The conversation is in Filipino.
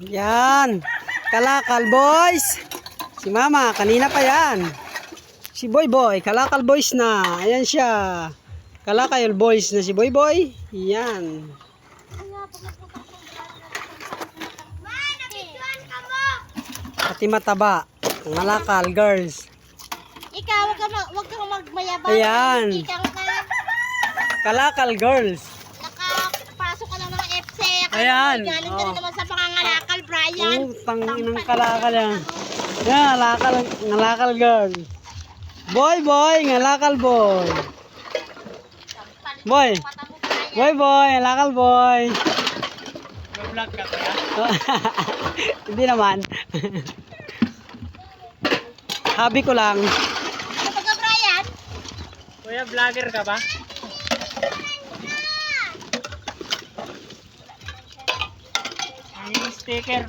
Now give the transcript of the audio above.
Yan. Kalakal boys. Si mama, kanina pa yan. Si Boy Boy, kalakal boys na. Ayan siya. Kalakal boys na si Boy Boy. Yan. Pati mataba. Kalakal girls. Ikaw, wag kang magmayabang. Ayan. Ikaw na. Kalakal girls. Nakapasok ka lang ng FC. Ayan. Galing ka rin naman sa pangangalakal, Brian. Tang inang kalakal yan. Yan, ngalakal girl. Boy boy, ngalakal boy. Boy. Boy boy, ngalakal boy. Vlog ka ba? Hindi naman. Habi ko lang. Ano ka, Brian? Kuya, vlogger ka ba? Ang sticker.